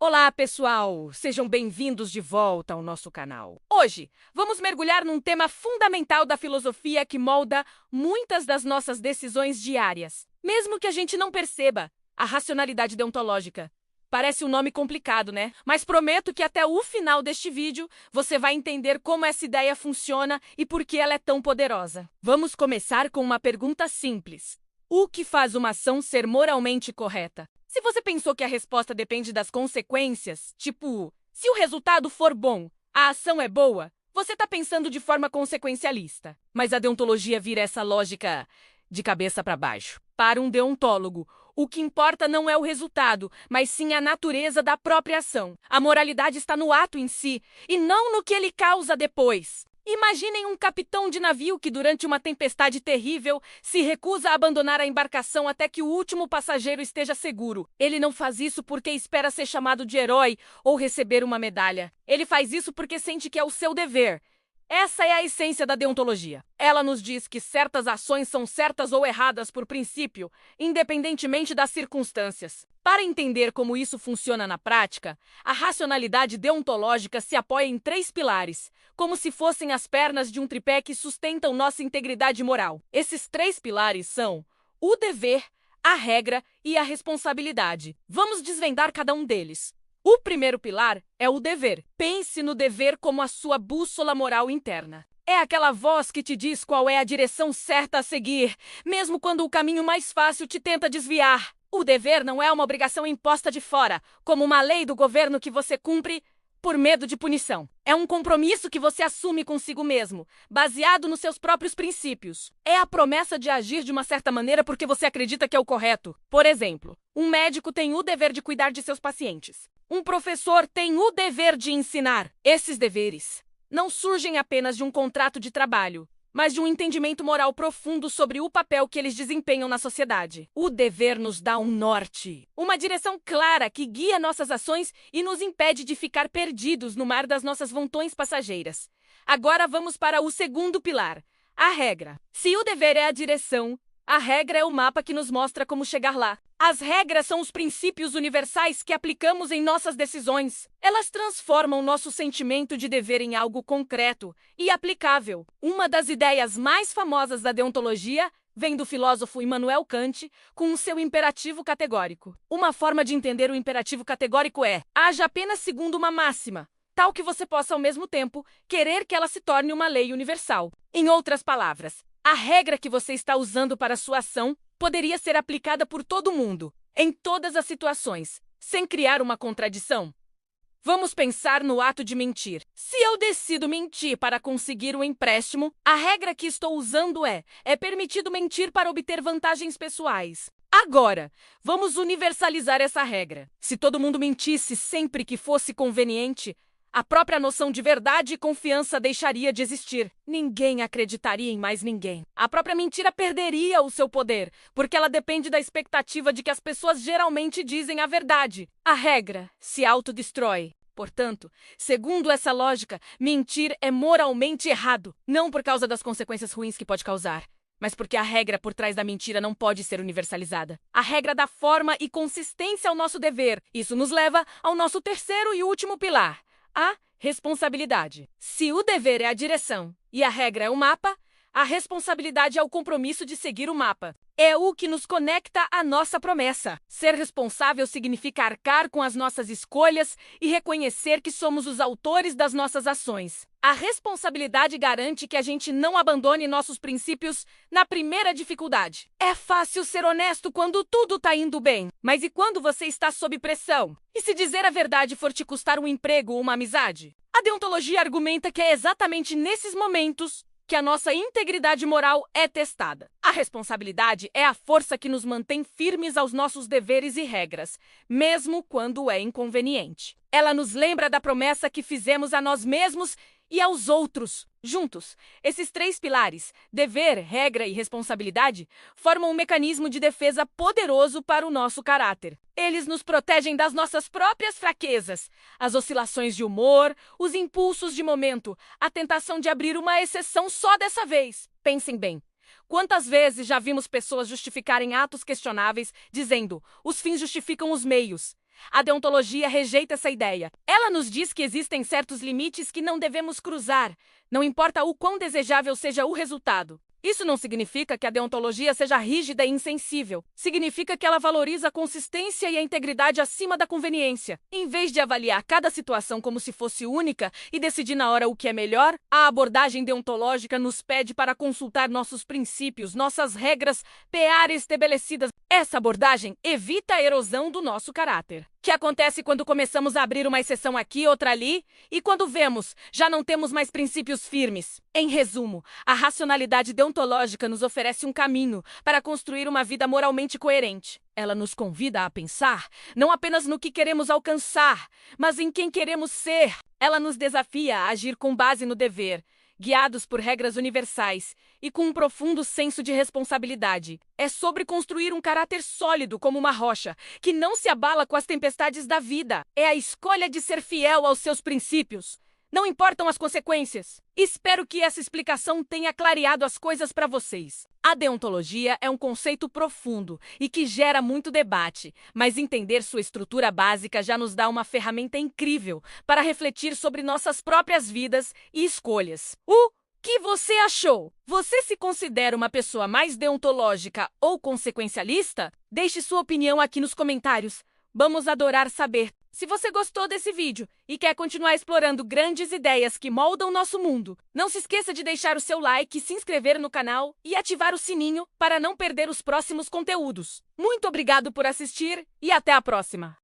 Olá, pessoal! Sejam bem-vindos de volta ao nosso canal. Hoje, vamos mergulhar num tema fundamental da filosofia que molda muitas das nossas decisões diárias. Mesmo que a gente não perceba, a racionalidade deontológica. Parece um nome complicado, né? Mas prometo que até o final deste vídeo você vai entender como essa ideia funciona e por que ela é tão poderosa. Vamos começar com uma pergunta simples. O que faz uma ação ser moralmente correta? Se você pensou que a resposta depende das consequências, tipo, se o resultado for bom, a ação é boa, você está pensando de forma consequencialista. Mas a deontologia vira essa lógica de cabeça para baixo. Para um deontólogo, o que importa não é o resultado, mas sim a natureza da própria ação. A moralidade está no ato em si, e não no que ele causa depois. Imaginem um capitão de navio que, durante uma tempestade terrível, se recusa a abandonar a embarcação até que o último passageiro esteja seguro. Ele não faz isso porque espera ser chamado de herói ou receber uma medalha. Ele faz isso porque sente que é o seu dever. Essa é a essência da deontologia. Ela nos diz que certas ações são certas ou erradas por princípio, independentemente das circunstâncias. Para entender como isso funciona na prática, a racionalidade deontológica se apoia em 3 pilares, como se fossem as pernas de um tripé que sustentam nossa integridade moral. Esses 3 pilares são o dever, a regra e a responsabilidade. Vamos desvendar cada um deles. O primeiro pilar é o dever. Pense no dever como a sua bússola moral interna. É aquela voz que te diz qual é a direção certa a seguir, mesmo quando o caminho mais fácil te tenta desviar. O dever não é uma obrigação imposta de fora, como uma lei do governo que você cumpre por medo de punição. É um compromisso que você assume consigo mesmo, baseado nos seus próprios princípios. É a promessa de agir de uma certa maneira porque você acredita que é o correto. Por exemplo, um médico tem o dever de cuidar de seus pacientes. Um professor tem o dever de ensinar. Esses deveres não surgem apenas de um contrato de trabalho, mas de um entendimento moral profundo sobre o papel que eles desempenham na sociedade. O dever nos dá um norte, uma direção clara que guia nossas ações e nos impede de ficar perdidos no mar das nossas vontades passageiras. Agora vamos para o segundo pilar, a regra. Se o dever é a direção, a regra é o mapa que nos mostra como chegar lá. As regras são os princípios universais que aplicamos em nossas decisões. Elas transformam nosso sentimento de dever em algo concreto e aplicável. Uma das ideias mais famosas da deontologia vem do filósofo Immanuel Kant com o seu imperativo categórico. Uma forma de entender o imperativo categórico é: haja apenas segundo uma máxima, tal que você possa ao mesmo tempo querer que ela se torne uma lei universal. Em outras palavras, a regra que você está usando para sua ação poderia ser aplicada por todo mundo, em todas as situações, sem criar uma contradição. Vamos pensar no ato de mentir. Se eu decido mentir para conseguir um empréstimo, a regra que estou usando é permitido mentir para obter vantagens pessoais. Agora, vamos universalizar essa regra. Se todo mundo mentisse sempre que fosse conveniente, a própria noção de verdade e confiança deixaria de existir. Ninguém acreditaria em mais ninguém. A própria mentira perderia o seu poder, porque ela depende da expectativa de que as pessoas geralmente dizem a verdade. A regra se autodestrói. Portanto, segundo essa lógica, mentir é moralmente errado, não por causa das consequências ruins que pode causar, mas porque a regra por trás da mentira não pode ser universalizada. A regra dá forma e consistência ao nosso dever. Isso nos leva ao nosso terceiro e último pilar: a responsabilidade. Se o dever é a direção e a regra é o mapa, a responsabilidade é o compromisso de seguir o mapa. É o que nos conecta à nossa promessa. Ser responsável significa arcar com as nossas escolhas e reconhecer que somos os autores das nossas ações. A responsabilidade garante que a gente não abandone nossos princípios na primeira dificuldade. É fácil ser honesto quando tudo está indo bem, mas e quando você está sob pressão? E se dizer a verdade for te custar um emprego ou uma amizade? A deontologia argumenta que é exatamente nesses momentos que a nossa integridade moral é testada. A responsabilidade é a força que nos mantém firmes aos nossos deveres e regras, mesmo quando é inconveniente. Ela nos lembra da promessa que fizemos a nós mesmos e aos outros. Juntos, esses 3 pilares, dever, regra e responsabilidade, formam um mecanismo de defesa poderoso para o nosso caráter. Eles nos protegem das nossas próprias fraquezas, as oscilações de humor, os impulsos de momento, a tentação de abrir uma exceção só dessa vez. Pensem bem. Quantas vezes já vimos pessoas justificarem atos questionáveis, dizendo: os fins justificam os meios? A deontologia rejeita essa ideia. Ela nos diz que existem certos limites que não devemos cruzar, não importa o quão desejável seja o resultado. Isso não significa que a deontologia seja rígida e insensível. Significa que ela valoriza a consistência e a integridade acima da conveniência. Em vez de avaliar cada situação como se fosse única e decidir na hora o que é melhor, a abordagem deontológica nos pede para consultar nossos princípios, nossas regras pré-estabelecidas. Essa abordagem evita a erosão do nosso caráter, que acontece quando começamos a abrir uma exceção aqui, outra ali, e quando vemos, já não temos mais princípios firmes. Em resumo, a racionalidade deontológica nos oferece um caminho para construir uma vida moralmente coerente. Ela nos convida a pensar não apenas no que queremos alcançar, mas em quem queremos ser. Ela nos desafia a agir com base no dever, guiados por regras universais e com um profundo senso de responsabilidade. É sobre construir um caráter sólido como uma rocha, que não se abala com as tempestades da vida. É a escolha de ser fiel aos seus princípios. Não importam as consequências. Espero que essa explicação tenha clareado as coisas para vocês. A deontologia é um conceito profundo e que gera muito debate, mas entender sua estrutura básica já nos dá uma ferramenta incrível para refletir sobre nossas próprias vidas e escolhas. O que você achou? Você se considera uma pessoa mais deontológica ou consequencialista? Deixe sua opinião aqui nos comentários. Vamos adorar saber. Se você gostou desse vídeo e quer continuar explorando grandes ideias que moldam nosso mundo, não se esqueça de deixar o seu like, se inscrever no canal e ativar o sininho para não perder os próximos conteúdos. Muito obrigado por assistir e até a próxima!